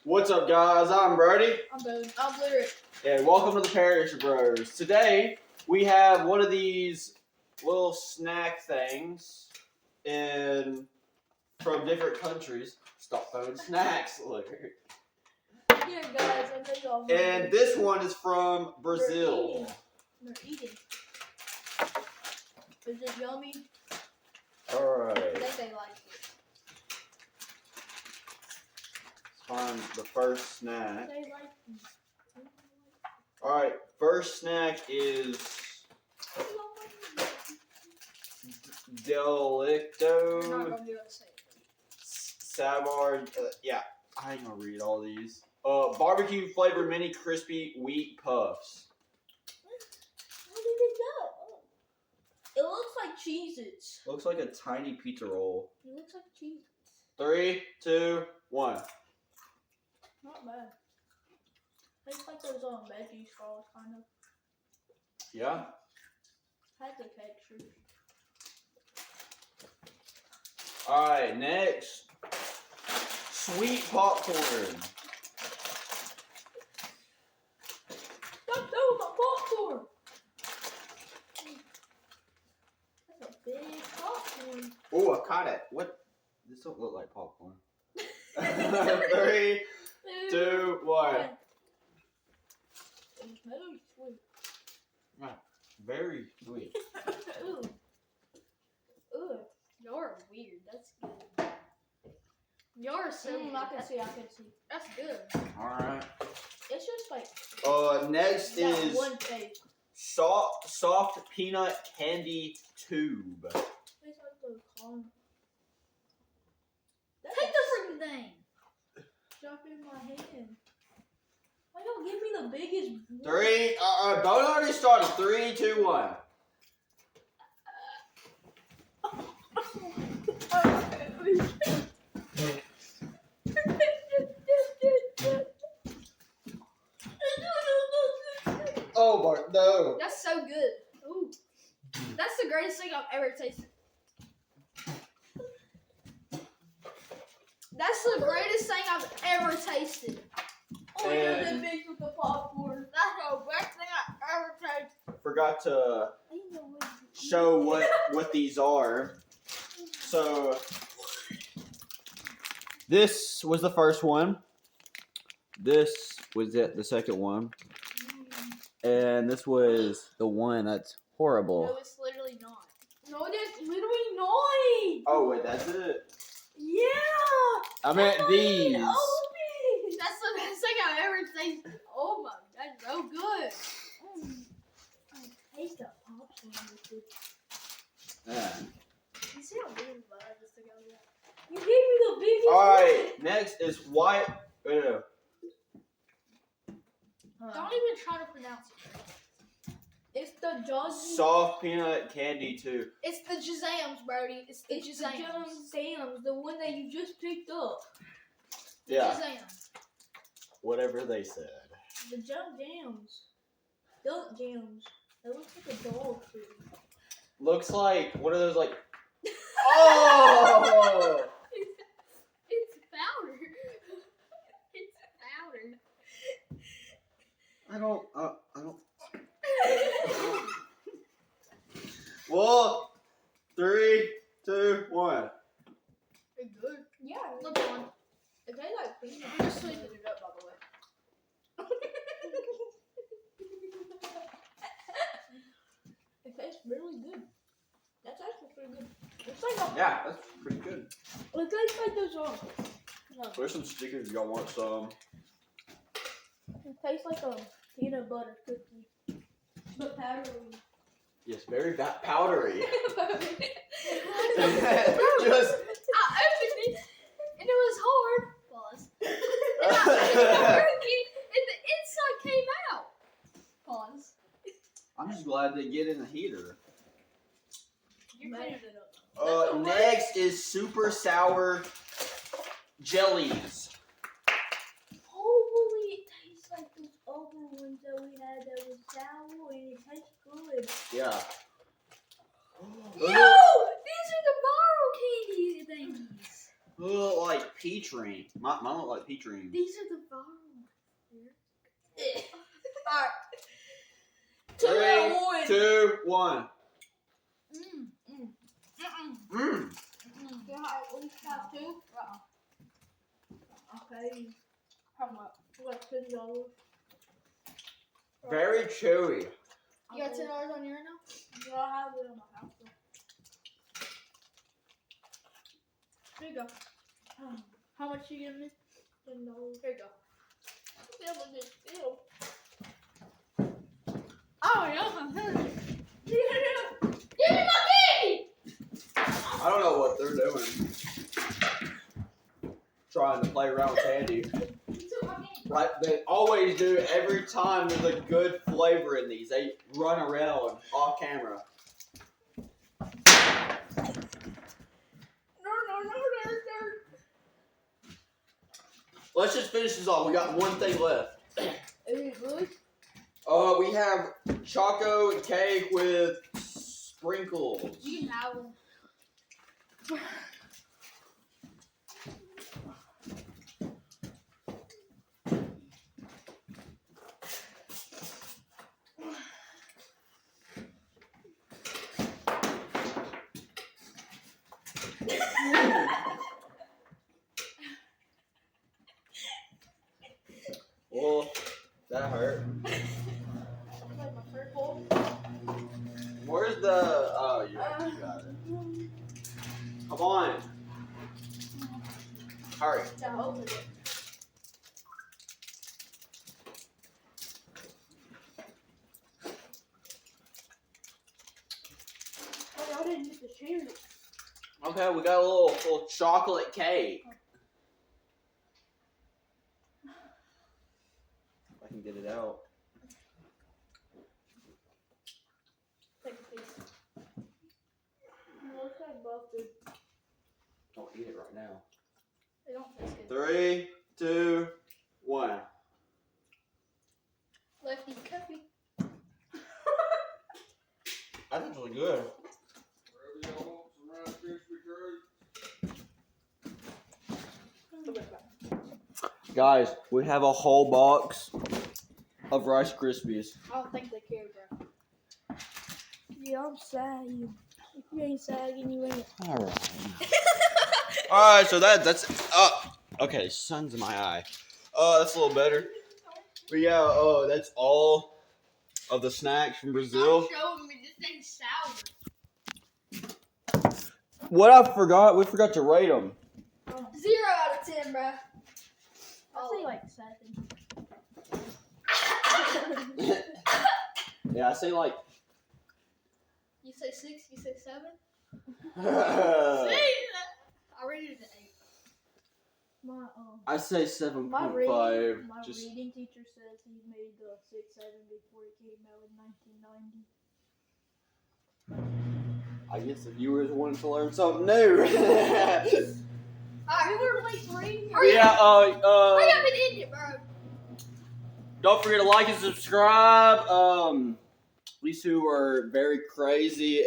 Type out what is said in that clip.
What's up, guys? I'm Brody. I'm Boone. I'm Lyric. And welcome to the Parish Bros. Today, we have one of these little snack things from different countries. Stop throwing snacks, Lyric. Here, guys, I know y'all. And this one is from Brazil. They're eating. Is it yummy? Alright. I think they like it. Let's find the first snack. They like it. Alright, first snack is Delicto You're not gonna be able to say it. Savard. Yeah, I ain't gonna read all these. Barbecue flavored mini crispy wheat puffs. How did it go? It looks like Cheez-Its. Looks like a tiny pizza roll. It looks like Cheez-Its. 3, 2, 1. Not bad. Tastes like those veggie straws, kind of. Yeah. Has the texture. Alright, next. Sweet popcorn. Stop throwing my popcorn! That's a big popcorn. Oh, I caught it. What? This don't look like popcorn. 3, 2, 1. It's very sweet. Very sweet. Ooh. Ooh. You're weird. That's good. You're so good. I can see. That's good. Alright. It's just like Next that is one taste. soft peanut candy tube. Tastes like the corn. Take the freaking thing. Drop in my hand. Why don't give me the biggest? 3, don't already started. 3, 2, 1. Oh, Bart, no. That's so good. Ooh. That's the greatest thing I've ever tasted. That's the greatest thing I've ever tasted. Oh, you're the bitch with the popcorn. That's the best thing I've ever tasted. Forgot to show what these are. So, this was the first one. This was the second one. And this was the one that's horrible. No, it's literally not. No, it's literally not. Oh, wait, that's it? Yeah. I meant these. That's the best thing I've ever tasted. Oh my, that's so good. I taste the popcorn with it. Yeah. You see how big his butt is to go there? You gave me the biggest Alright, next is white. one. Don't even try to pronounce it. It's the Jaws. Soft peanut candy too. It's the Jazams, Brody. It's the Jazams, the one that you just picked up. Yeah. Jazams. Whatever they said. The Jams. Dunk Jams. It looks like a dog food. Looks like one of those like. Oh! It's powder. It's powder. I don't. Well, 3, 2, 1. It's good. Yeah. Look on. It tastes like peanut. I'm just sweetening it up, by the way. It tastes really good. That's actually pretty good. It's like Yeah, that's pretty good. it tastes like those There's some stickers if y'all want some. It tastes like a peanut butter cookie, but powdery. Yes, very powdery. Just. Just. I opened it and it was hard. Pause. And I broke it and the inside came out. Pause. I'm just glad they get in the heater. You're cleaning it up. Next is super sour jellies. Hopefully it tastes like those other ones that we had that was sour and it tastes good. Yeah. Yo! These are the viral candy thingies. Look like peach ring. Mine look like peach ring. These are the bottom. Three, Alright. 2, 1. Mmm. Yeah, at least have two. Okay. How much? What, $10? Very chewy. You got $10 on your now? No, I have it on my house. Here you go. How much you giving me? $10. Here you go. That was good deal. Oh, yeah. Give me my candy! I don't know what they're doing. Trying to play around with candy. Like they always do every time there's a good flavor in these. They run around off camera. Let's just finish this off. We got one thing left. We have choco cake with sprinkles. You can have them. Well, that hurt. Like my purple. Where's the? Oh, yeah, you got it. Come on. Hurry. To open it. Oh, I didn't get the cherry. Okay, we got a little chocolate cake. If I can get it out. Take a piece. Looks like busted. Don't eat it right now. They don't taste good. 3, 2, 1. Lefty cuppy. I think it's really good. Guys, we have a whole box of Rice Krispies. I don't think they care, bro. Yeah, I'm sagging. If you ain't sagging, you ain't. Alright. Alright, so that's okay, sun's in my eye. That's a little better. But yeah, that's all of the snacks from Brazil. Stop showing me this thing's sour. What I forgot, we forgot to rate them. 0 out of 10, bro. I'll say like 7. Yeah, I say like. You say 6, you say 7? I I rated it an 8. say 7.5. My Just reading teacher says he made the 6-7 before it came out in 1990. I guess the viewers wanted to learn something new. Alright, we're like 3. Yeah, Hurry up and end it, bro. don't forget to like and subscribe. These two are very crazy.